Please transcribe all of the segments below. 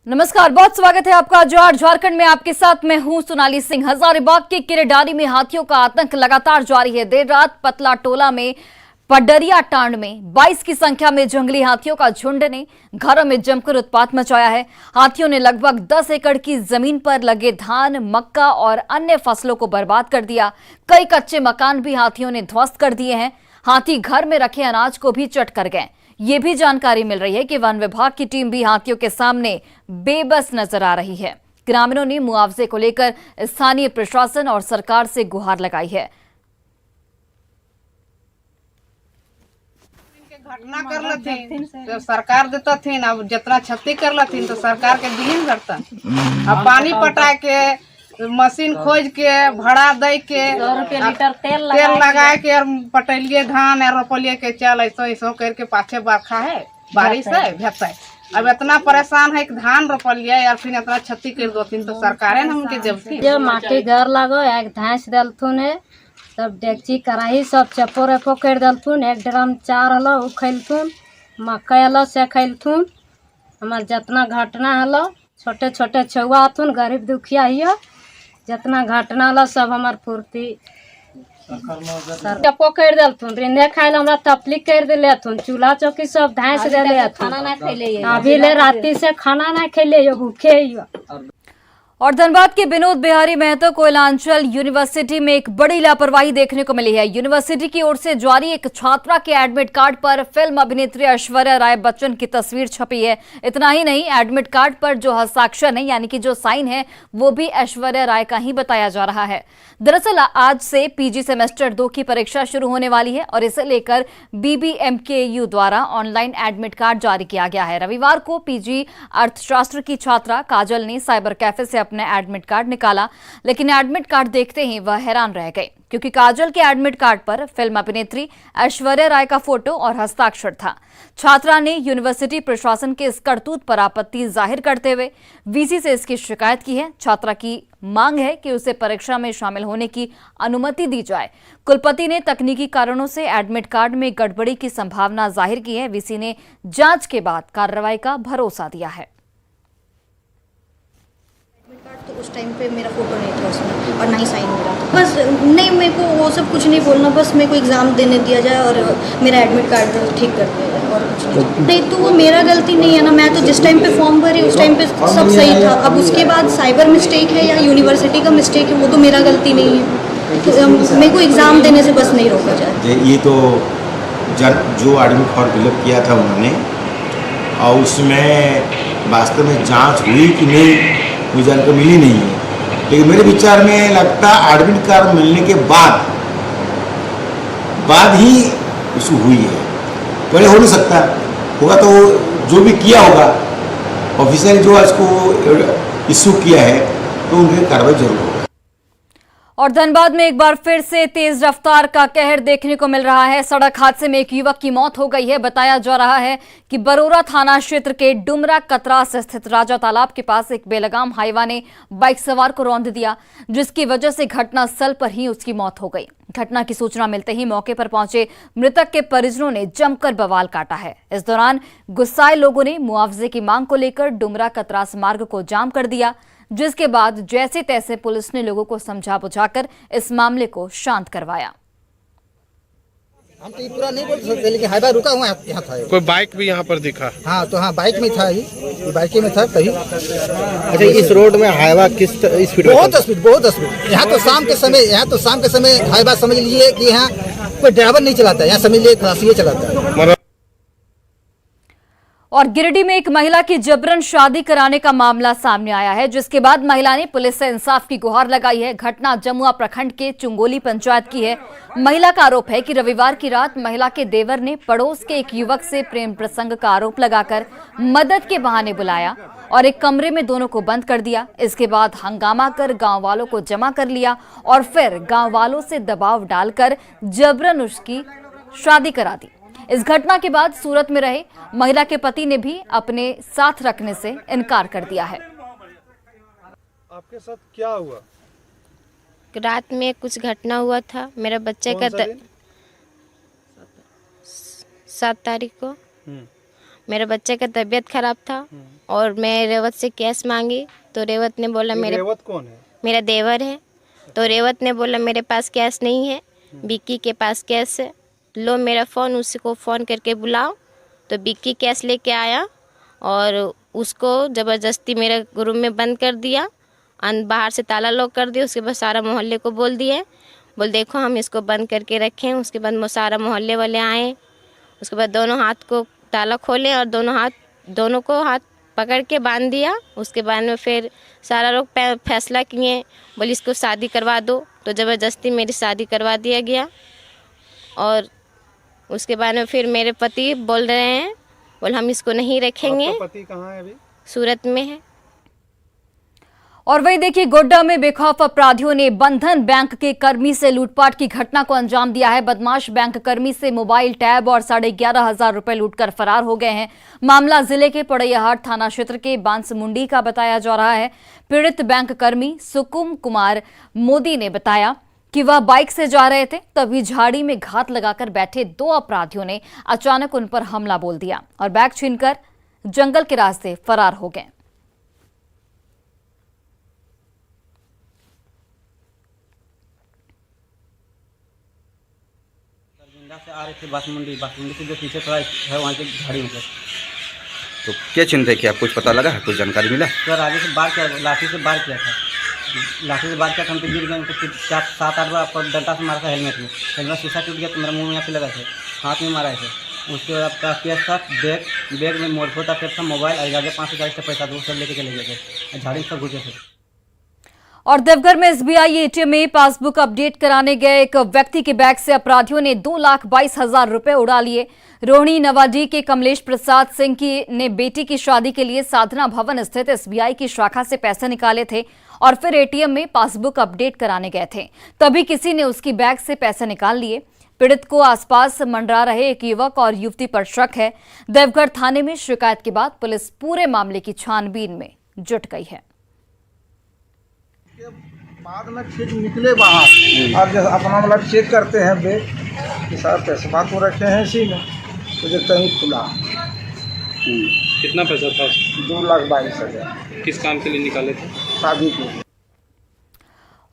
नमस्कार, बहुत स्वागत है आपका जोहार झारखंड में। आपके साथ मैं हूं सोनाली सिंह। हजारीबाग के किरेडारी में हाथियों का आतंक लगातार जारी है। देर रात पतला टोला में पडरिया टांड में 22 की संख्या में जंगली हाथियों का झुंड ने घरों में जमकर उत्पात मचाया है। हाथियों ने लगभग 10 एकड़ की जमीन पर लगे धान, मक्का और अन्य फसलों को बर्बाद कर दिया। कई कच्चे मकान भी हाथियों ने ध्वस्त कर दिए हैं। हाथी घर में रखे अनाज को भी चट कर गए। ये भी जानकारी मिल रही है कि वन विभाग की टीम भी हाथियों के सामने बेबस नजर आ रही है। ग्रामीणों ने मुआवजे को लेकर स्थानीय प्रशासन और सरकार से गुहार लगाई है। घटना कर लेथिन तो सरकार देता थी, अब जितना क्षति कर लेथिन तो सरकार के दिन करता। अब पानी पटा के, मशीन खोज के, भाड़ा दे के, 100 रुपया लीटर तेल लगा के और पटलिए धान और रोपलिए के चल ऐसो करके पाछे बरखा है, बारिश है, भेत है। अब इतना परेशान है कि धान रोपलिए और फिर इतना क्षति कर दोथिन तो सरकारे न हमके देवथिन। जो माटी घर लगो एक धास दलथुन है, सब डेगची कराही सब चप्पो रेपो कर दलथुन। एक ड्रम चार हलो उ खैलथुन, मकई हलो से खैलथुन। हमार जितना घटना हलो, छोटे छोटे छुआ हथुन, गरीब दुखिया हियो, जितना घटना हलो सब हमार पूर्ति चप्पो कर दलथुन। रिंधे खाइल हमरा तपलीक कर दिले थुन, चूल्हा चौकी सब धास देले थुन। अभी ले राती से खाना ना खैले, भूखे हियो। और धनबाद के विनोद बिहारी महतो कोयलांचल यूनिवर्सिटी में एक बड़ी लापरवाही देखने को मिली है। यूनिवर्सिटी की ओर से जारी एक छात्रा के एडमिट कार्ड पर फिल्म अभिनेत्री ऐश्वर्या राय बच्चन की तस्वीर छपी है। इतना ही नहीं, एडमिट कार्ड पर जो हस्ताक्षर है यानी कि जो साइन है वो भी ऐश्वर्या राय का ही बताया जा रहा है। दरअसल आज से पीजी सेमेस्टर 2 की परीक्षा शुरू होने वाली है और इसे लेकर BBMKU द्वारा ऑनलाइन एडमिट कार्ड जारी किया गया है। रविवार को पीजी अर्थशास्त्र की छात्रा काजल ने साइबर कैफे से अपने एडमिट कार्ड निकाला, लेकिन एडमिट कार्ड देखते ही वह हैरान रह गए क्योंकि काजल के एडमिट कार्ड पर फिल्म अभिनेत्री ऐश्वर्या राय का फोटो और हस्ताक्षर था। छात्रा ने यूनिवर्सिटी प्रशासन के इस करतूत पर आपत्ति जाहिर करते हुए वीसी से इसकी शिकायत की है। छात्रा की मांग है कि उसे परीक्षा में शामिल होने की अनुमति दी जाए। कुलपति ने तकनीकी कारणों से एडमिट कार्ड में गड़बड़ी की संभावना जाहिर की है। वीसी ने जांच के बाद कार्रवाई का भरोसा दिया है। तो उस टाइम पे मेरा फोटो नहीं था उसमें और ना ही साइन मेरा था। बस नहीं, मेरे को वो सब कुछ नहीं बोलना, बस मेरे को एग्ज़ाम देने दिया जाए और मेरा एडमिट कार्ड ठीक कर दिया जाए और कुछ नहीं। तो वो मेरा गलती नहीं है ना। मैं तो जिस टाइम पे फॉर्म भरी उस टाइम पे सब सही था। अब उसके बाद साइबर मिस्टेक है या यूनिवर्सिटी का मिस्टेक है, वो तो मेरा गलती नहीं है। तो मेरे को एग्ज़ाम देने से बस नहीं रोका जाए। ये तो जो एडमिट फॉर्म फिलअप किया था उन्होंने, और उसमें वास्तव में जाँच हुई कि नहीं मुझे जानकारी मिली नहीं है। लेकिन मेरे विचार में लगता एडमिट कार्ड मिलने के बाद ही इशू हुई है। पहले हो नहीं सकता, होगा तो जो भी किया होगा ऑफिसर जो इसको इशू किया है तो उनकी कार्रवाई जरूर होगी। और धनबाद में एक बार फिर से तेज रफ्तार का कहर देखने को मिल रहा है। सड़क हादसे में एक युवक की मौत हो गई है। बताया जा रहा है कि बरोरा थाना क्षेत्र के डुमरा कतरास स्थित राजा तालाब के पास एक बेलगाम हाईवा ने बाइक सवार को रौंद दिया, जिसकी वजह से घटनास्थल पर ही उसकी मौत हो गई। घटना की सूचना मिलते ही मौके पर पहुंचे मृतक के परिजनों ने जमकर बवाल काटा है। इस दौरान गुस्साए लोगों ने मुआवजे की मांग को लेकर डुमरा कतरास मार्ग को जाम कर दिया, जिसके बाद जैसे तैसे पुलिस ने लोगों को समझा बुझाकर इस मामले को शांत करवाया। हम तो ये पूरा नहीं बोल सकते, लेकिन हाईवा रुका हुआ यहाँ था। कोई बाइक भी यहाँ पर दिखा? हाँ, तो हाँ बाइक में था, ये बाइक में था तभी। अच्छा, इस रोड में हाईवा किस स्पीड? बहुत स्पीड। यहाँ तो शाम के समय हाईवा समझ लीजिए कि यहाँ कोई ड्राइवर नहीं चलाता है, यहाँ समझ लीजिए खलासी चलाता है। और गिरिडीह में एक महिला की जबरन शादी कराने का मामला सामने आया है, जिसके बाद महिला ने पुलिस से इंसाफ की गुहार लगाई है। घटना जमुआ प्रखंड के चुंगोली पंचायत की है। महिला का आरोप है कि रविवार की रात महिला के देवर ने पड़ोस के एक युवक से प्रेम प्रसंग का आरोप लगाकर मदद के बहाने बुलाया और एक कमरे में दोनों को बंद कर दिया। इसके बाद हंगामा कर गांव वालों को जमा कर लिया और फिर गांव वालों से दबाव डालकर जबरन उसकी शादी करा दी। इस घटना के बाद सूरत में रहे महिला के पति ने भी अपने साथ रखने से इनकार कर दिया है। आपके साथ क्या हुआ? रात में कुछ घटना हुआ था। मेरा बच्चे का 7 तारीख को मेरे बच्चे का तबीयत खराब था और मैं रेवत से कैश मांगी तो रेवत ने बोला ये मेरे रेवत कौन है? मेरा देवर है। तो रेवत ने बोला मेरे पास कैश नहीं है, बिक्की के पास कैश है, लो मेरा फ़ोन, उसको फ़ोन करके बुलाओ। तो बिक्की कैश लेके आया और उसको ज़बरदस्ती मेरे रूम में बंद कर दिया, बाहर से ताला लॉक कर दिया। उसके बाद सारा मोहल्ले को बोल दिए, बोल देखो हम इसको बंद करके रखें। उसके बाद सारा मोहल्ले वाले आए, उसके बाद दोनों हाथ को ताला खोले और दोनों को हाथ पकड़ के बांध दिया। उसके बाद में फिर सारा लोग फैसला किए, बोले इसको शादी करवा दो। तो ज़बरदस्ती मेरी शादी करवा दिया गया। और उसके बाद में फिर मेरे पति बोल रहे हैं, बोल हम इसको नहीं रखेंगे। आपका पति कहाँ है अभी? सूरत में है। और वही देखिए, गोड्डा में बेखौफ अपराधियों ने बंधन बैंक के कर्मी से लूटपाट की घटना को अंजाम दिया है। बदमाश बैंक कर्मी से मोबाइल, टैब और 11,500 रुपए लूटकर फरार हो गए हैं। मामला जिले के पड़ैयाहाट थाना क्षेत्र के बांसमुंडी का बताया जा रहा है। पीड़ित बैंक कर्मी सुकुम कुमार मोदी ने बताया कि वह बाइक से जा रहे थे, तभी झाड़ी में घात लगाकर बैठे 2 अपराधियों ने अचानक उन पर हमला बोल दिया और बैग छीनकर जंगल के रास्ते फरार हो गए। से आ रहे थे बांसमुंडी से जो पीछे थोड़ा है वहाँ के झाड़ी में। तो क्या चिंता है, क्या कुछ पता लगा है, कुछ जानकारी मिला? सर आगे से बार किया, लाठी से बार किया था, हम तो गिर गए। उनको 7-8 बार आपको डंडा से मारा था। हेलमेट शीशा टूट गया तो मेरा मुँह में यहाँ पे लगा था, हाथ में मारा थे। उसके बाद आपका केस था, बैग में मोरफो था, टेप था, मोबाइल और आगे 5,000 का पैसा वो सब लेके चले गए थे। झाड़ी में सब घुसे थे। और देवघर में एसबीआई एटीएम में पासबुक अपडेट कराने गए एक व्यक्ति के बैग से अपराधियों ने 2,22,000 रुपए उड़ा लिए। रोहिणी नवाडी के कमलेश प्रसाद सिंह ने बेटी की शादी के लिए साधना भवन स्थित एसबीआई की शाखा से पैसे निकाले थे और फिर एटीएम में पासबुक अपडेट कराने गए थे, तभी किसी ने उसकी बैग से पैसे निकाल लिए। पीड़ित को आसपास मंडरा रहे एक युवक और युवती पर शक है। देवघर थाने में शिकायत के बाद पुलिस पूरे मामले की छानबीन में जुट गई है। बाद में फिर निकले बाहर और जब अपना मतलब चेक करते हैं बैग कि सारे पैसे को रखे हैं इसी में, तो जब कहीं खुला। कितना पैसा था? 2,22,000। किस काम के लिए निकाले थे? शादी के।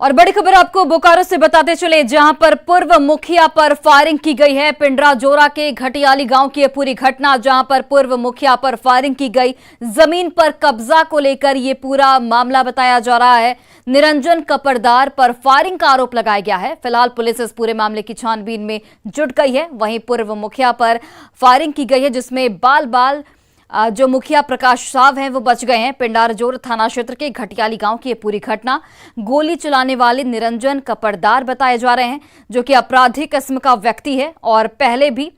और बड़ी खबर आपको बोकारो से बताते चले, जहां पर पूर्व मुखिया पर फायरिंग की गई है। पिंडरा जोरा के घटियाली गांव की यह पूरी घटना, जहां पर पूर्व मुखिया पर फायरिंग की गई। जमीन पर कब्जा को लेकर यह पूरा मामला बताया जा रहा है। निरंजन कपड़दार पर फायरिंग का आरोप लगाया गया है। फिलहाल पुलिस इस पूरे मामले की छानबीन में जुट गई है। वहीं पूर्व मुखिया पर फायरिंग की गई है, जिसमें बाल जो मुखिया प्रकाश साव हैं वो बच गए हैं। पिंडारजोर थाना क्षेत्र के घटियाली गांव की ये पूरी घटना, गोली चलाने वाले निरंजन कपड़दार बताए जा रहे हैं, जो कि आपराधिक किस्म का व्यक्ति है और पहले भी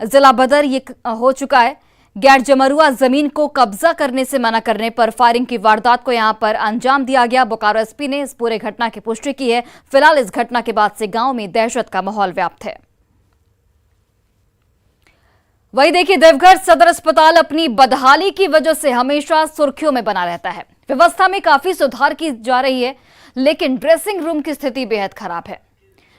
जिला बदर ये हो चुका है। गैर जमरुआ जमीन को कब्जा करने से मना करने पर फायरिंग की वारदात को यहां पर अंजाम दिया गया। बोकारो एसपी ने इस पूरे घटना की पुष्टि की है। फिलहाल इस घटना के बाद से गांव में दहशत का माहौल व्याप्त है। वही देखिए, देवघर सदर अस्पताल अपनी बदहाली की वजह से हमेशा सुर्खियों में बना रहता है। व्यवस्था में काफी सुधार की जा रही है, लेकिन ड्रेसिंग रूम की स्थिति बेहद खराब है।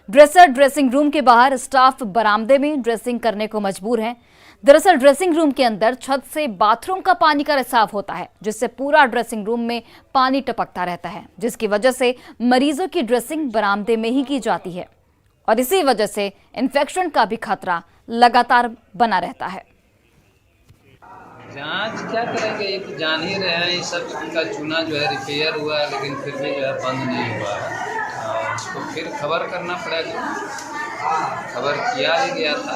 ड्रेसिंग रूम के बाहर स्टाफ बरामदे में ड्रेसिंग करने को मजबूर है। दरअसल ड्रेसिंग रूम के अंदर छत से बाथरूम का पानी का रिसाव होता है, जिससे पूरा ड्रेसिंग रूम में पानी टपकता रहता है, जिसकी वजह से मरीजों की ड्रेसिंग बरामदे में ही की जाती है और इसी वजह से इन्फेक्शन का भी खतरा लगातार बना रहता है। जांच क्या करेंगे, ये तो जान ही रहे हैं। इस सब का चूना जो है रिपेयर हुआ है, लेकिन फिर भी जो है बंद नहीं हुआ है और उसको फिर खबर करना पड़ेगा। खबर किया ही गया था,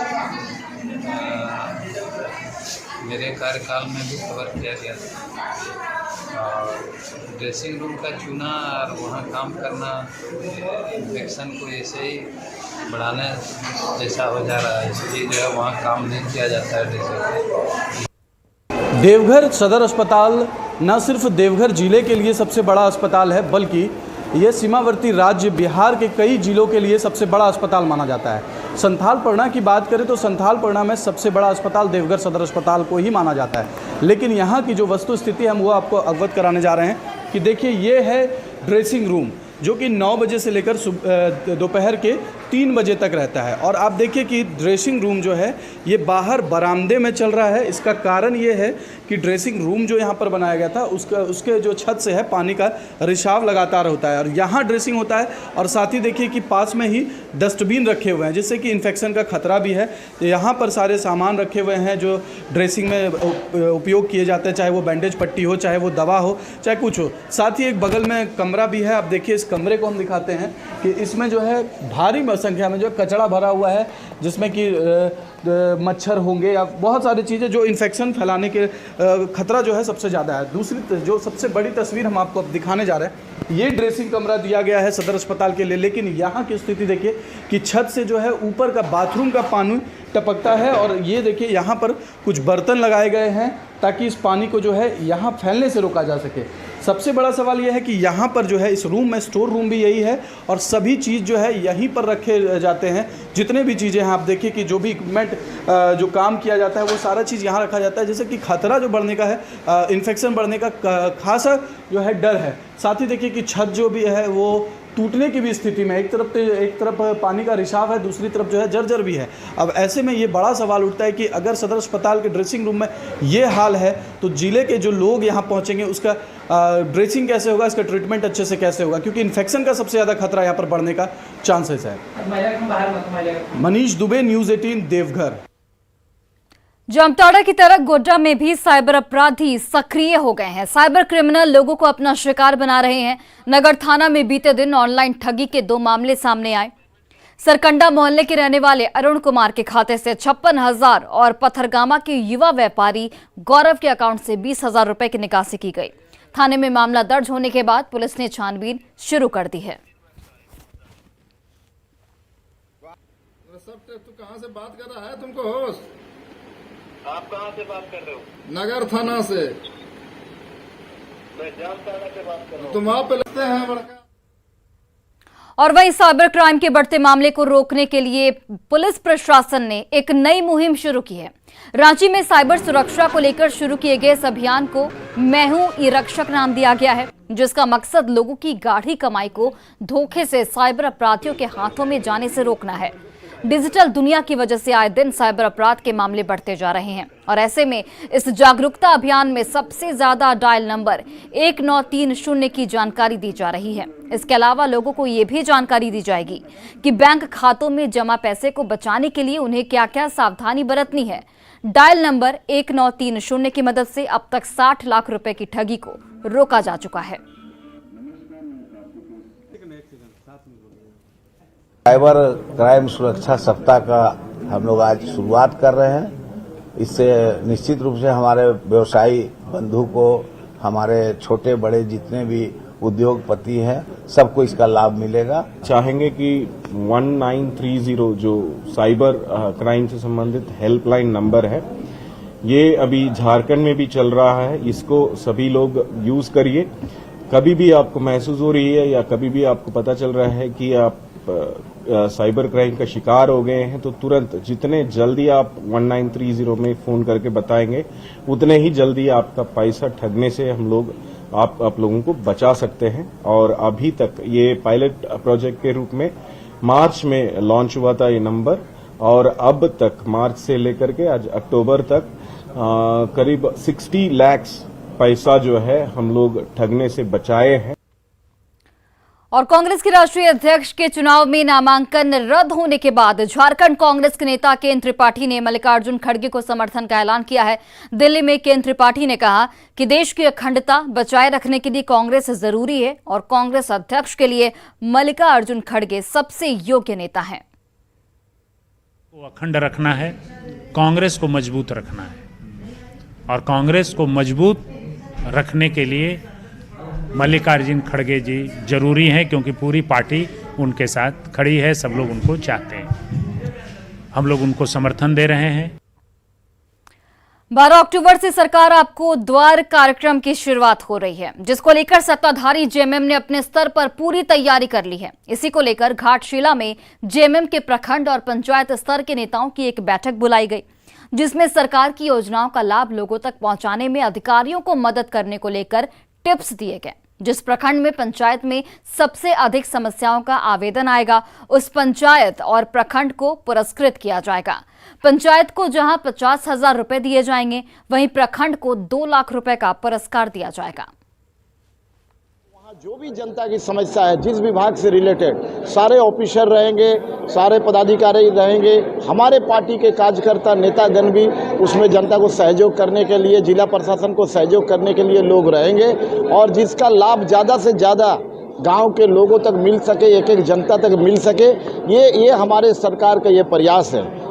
मेरे कार्यकाल में भी खबर किया गया था। और ड्रेसिंग रूम का चूना और वहाँ काम करना इन्फेक्शन को ऐसे ही बढ़ाने जैसा हो जा रहा है, इसलिए जो है वहाँ काम नहीं किया जाता है ड्रेसिंग। देवघर सदर अस्पताल न सिर्फ देवघर जिले के लिए सबसे बड़ा अस्पताल है, बल्कि यह सीमावर्ती राज्य बिहार के कई जिलों के लिए सबसे बड़ा अस्पताल माना जाता है। संथालपरगना की बात करें तो संथालपरगना में सबसे बड़ा अस्पताल देवघर सदर अस्पताल को ही माना जाता है। लेकिन यहाँ की जो वस्तु स्थिति हम वो आपको अवगत कराने जा रहे हैं कि देखिए, ये है ड्रेसिंग रूम, जो कि 9 बजे से लेकर दोपहर के 3 बजे तक रहता है। और आप देखिए कि ड्रेसिंग रूम जो है ये बाहर बरामदे में चल रहा है। इसका कारण ये है कि ड्रेसिंग रूम जो यहाँ पर बनाया गया था उसके जो छत से है पानी का रिसाव लगातार होता है और यहाँ ड्रेसिंग होता है। और साथ ही देखिए कि पास में ही डस्टबिन रखे हुए हैं जिससे कि इन्फेक्शन का खतरा भी है। तो यहाँ पर सारे सामान रखे हुए हैं जो ड्रेसिंग में उपयोग किए जाते हैं, चाहे वो बैंडेज पट्टी हो, चाहे वो दवा हो, चाहे कुछ हो। साथ ही एक बगल में कमरा भी है। आप देखिए इस कमरे को हम दिखाते हैं कि इसमें जो है भारी संख्या में जो कचरा भरा हुआ है जिसमें कि मच्छर होंगे या बहुत सारी चीज़ें जो इन्फेक्शन फैलाने के खतरा जो है सबसे ज़्यादा है। दूसरी जो सबसे बड़ी तस्वीर हम आपको अब दिखाने जा रहे हैं, ये ड्रेसिंग कमरा दिया गया है सदर अस्पताल के लिए, लेकिन यहाँ की स्थिति देखिए कि छत से जो है ऊपर का बाथरूम का पानी टपकता है। और ये देखिए यहाँ पर कुछ बर्तन लगाए गए हैं ताकि इस पानी को जो है यहाँ फैलने से रोका जा सके। सबसे बड़ा सवाल यह है कि यहाँ पर जो है इस रूम में स्टोर रूम भी यही है और सभी चीज़ जो है यहीं पर रखे जाते हैं। जितने भी चीज़ें हैं आप देखिए कि जो भी इक्विपमेंट जो काम किया जाता है वो सारा चीज़ यहाँ रखा जाता है, जैसे कि खतरा जो बढ़ने का है, इन्फेक्शन बढ़ने का खासा जो है डर है। साथ ही देखिए कि छत जो भी है वो टूटने की भी स्थिति में, एक तरफ पानी का रिसाव है, दूसरी तरफ जो है जर्जर भी है। अब ऐसे में ये बड़ा सवाल उठता है कि अगर सदर अस्पताल के ड्रेसिंग रूम में ये हाल है तो जिले के जो लोग यहाँ पहुँचेंगे उसका ड्रेसिंग कैसे होगा, इसका ट्रीटमेंट अच्छे से कैसे होगा, क्योंकि इन्फेक्शन का सबसे ज़्यादा खतरा यहाँ पर बढ़ने का चांसेस है। मनीष दुबे, न्यूज़ 18, देवघर। जामताड़ा की तरह गोड्डा में भी साइबर अपराधी सक्रिय हो गए हैं। साइबर क्रिमिनल लोगों को अपना शिकार बना रहे हैं। नगर थाना में बीते दिन ऑनलाइन ठगी के 2 मामले सामने आए। सरकंडा मोहल्ले के रहने वाले अरुण कुमार के खाते से 56,000 और पथरगामा के युवा व्यापारी गौरव के अकाउंट से 20,000 रुपए की निकासी की गई। थाने में मामला दर्ज होने के बाद पुलिस ने छानबीन शुरू कर दी है। तू कहां से बात कर रहा है? तुमको होश? आप कहाँ से बात कर रहे हो? नगर थाना से। मैं जामताड़ा से बात कर रहा हूँ। तुम वहाँ पे लगते हैं बड़का। और वहीं साइबर क्राइम के बढ़ते मामले को रोकने के लिए पुलिस प्रशासन ने एक नई मुहिम शुरू की है। रांची में साइबर सुरक्षा को लेकर शुरू किए गए इस अभियान को मैं हूं ई रक्षक नाम दिया गया है, जिसका मकसद लोगों की गाढ़ी कमाई को धोखे से साइबर अपराधियों के हाथों में जाने से रोकना है। डिजिटल दुनिया की वजह से आए दिन साइबर अपराध के मामले बढ़ते जा रहे हैं और ऐसे में इस जागरूकता अभियान में सबसे ज्यादा डायल नंबर 1930 की जानकारी दी जा रही है। इसके अलावा लोगों को ये भी जानकारी दी जाएगी कि बैंक खातों में जमा पैसे को बचाने के लिए उन्हें क्या क्या सावधानी बरतनी है। डायल नंबर 1930 की मदद से अब तक 60 लाख रुपए की ठगी को रोका जा चुका है। साइबर क्राइम सुरक्षा सप्ताह का हम लोग आज शुरुआत कर रहे हैं। इससे निश्चित रूप से हमारे व्यवसायी बंधु को, हमारे छोटे बड़े जितने भी उद्योगपति हैं, सबको इसका लाभ मिलेगा। चाहेंगे कि 1930 जो साइबर क्राइम से संबंधित हेल्पलाइन नंबर है, ये अभी झारखंड में भी चल रहा है। इसको सभी लोग यूज करिए। कभी भी आपको महसूस हो रही है या कभी भी आपको पता चल रहा है कि आप साइबर क्राइम का शिकार हो गए हैं, तो तुरंत जितने जल्दी आप 1930 में फोन करके बताएंगे उतने ही जल्दी आपका पैसा ठगने से हम लोग आप लोगों को बचा सकते हैं। और अभी तक ये पायलट प्रोजेक्ट के रूप में मार्च में लॉन्च हुआ था ये नंबर, और अब तक मार्च से लेकर के आज अक्टूबर तक करीब 60 लाख पैसा जो है हम लोग ठगने से बचाए हैं। और कांग्रेस के राष्ट्रीय अध्यक्ष के चुनाव में नामांकन रद्द होने के बाद झारखंड कांग्रेस के नेता केन त्रिपाठी ने मल्लिकार्जुन खड़गे को समर्थन का ऐलान किया है। दिल्ली में केन त्रिपाठी ने कहा कि देश की अखंडता बचाए रखने के लिए कांग्रेस जरूरी है और कांग्रेस अध्यक्ष के लिए मल्लिकार्जुन खड़गे सबसे योग्य नेता हैं। अखंड रखना है, कांग्रेस को मजबूत रखना है, और कांग्रेस को मजबूत रखने के लिए मल्लिकार्जुन खड़गे जी जरूरी हैं, क्योंकि पूरी पार्टी उनके साथ खड़ी है। सब लोग उनको चाहते हैं, हम लोग उनको समर्थन दे रहे हैं। 12 अक्टूबर से सरकार आपको द्वार कार्यक्रम की शुरुआत हो रही है, जिसको लेकर सत्ताधारी जेएमएम ने अपने स्तर पर पूरी तैयारी कर ली है। इसी को लेकर घाटशिला में जेएमएम के प्रखंड और पंचायत स्तर के नेताओं की एक बैठक बुलाई गई, जिसमें सरकार की योजनाओं का लाभ लोगों तक पहुंचाने में अधिकारियों को मदद करने को लेकर टिप्स दिए गए। जिस प्रखंड में पंचायत में सबसे अधिक समस्याओं का आवेदन आएगा, उस पंचायत और प्रखंड को पुरस्कृत किया जाएगा। पंचायत को जहां 50,000 रुपए दिए जाएंगे, वहीं प्रखंड को 2 लाख रुपए का पुरस्कार दिया जाएगा। जो भी जनता की समस्या है, जिस विभाग से रिलेटेड सारे ऑफिसर रहेंगे, सारे पदाधिकारी रहेंगे, हमारे पार्टी के कार्यकर्ता नेतागण भी उसमें जनता को सहयोग करने के लिए, जिला प्रशासन को सहयोग करने के लिए लोग रहेंगे और जिसका लाभ ज़्यादा से ज़्यादा गांव के लोगों तक मिल सके, एक एक जनता तक मिल सके, ये हमारे सरकार का ये प्रयास है।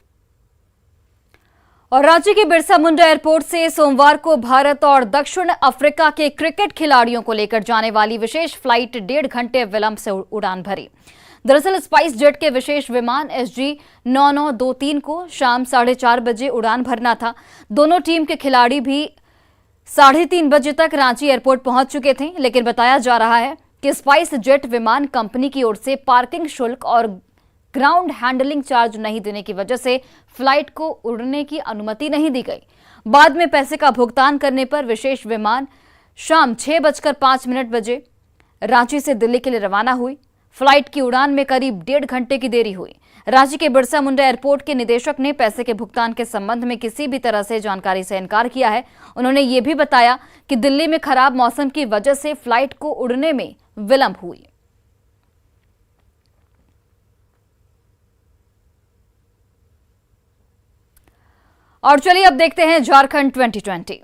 और राज्य के बिरसा मुंडा एयरपोर्ट से सोमवार को भारत और दक्षिण अफ्रीका के क्रिकेट खिलाड़ियों को लेकर जाने वाली विशेष फ्लाइट 1.5 घंटे विलंब से उड़ान भरी। दरअसल स्पाइस जेट के विशेष विमान SG 9923 को शाम 4:30 बजे उड़ान भरना था। दोनों टीम के खिलाड़ी भी 3:30 बजे तक रांची एयरपोर्ट पहुंच चुके थे, लेकिन बताया जा रहा है कि स्पाइस जेट विमान कंपनी की ओर से पार्किंग शुल्क और ग्राउंड हैंडलिंग चार्ज नहीं देने की वजह से फ्लाइट को उड़ने की अनुमति नहीं दी गई। बाद में पैसे का भुगतान करने पर विशेष विमान शाम 6:05 बजे रांची से दिल्ली के लिए रवाना हुई। फ्लाइट की उड़ान में करीब 1.5 घंटे की देरी हुई। रांची के बिरसा मुंडा एयरपोर्ट के निदेशक ने पैसे के भुगतान के संबंध में किसी भी तरह से जानकारी से इनकार किया है। उन्होंने ये भी बताया कि दिल्ली में खराब मौसम की वजह से फ्लाइट को उड़ने में विलंब हुई। और चलिए अब देखते हैं झारखंड 2020।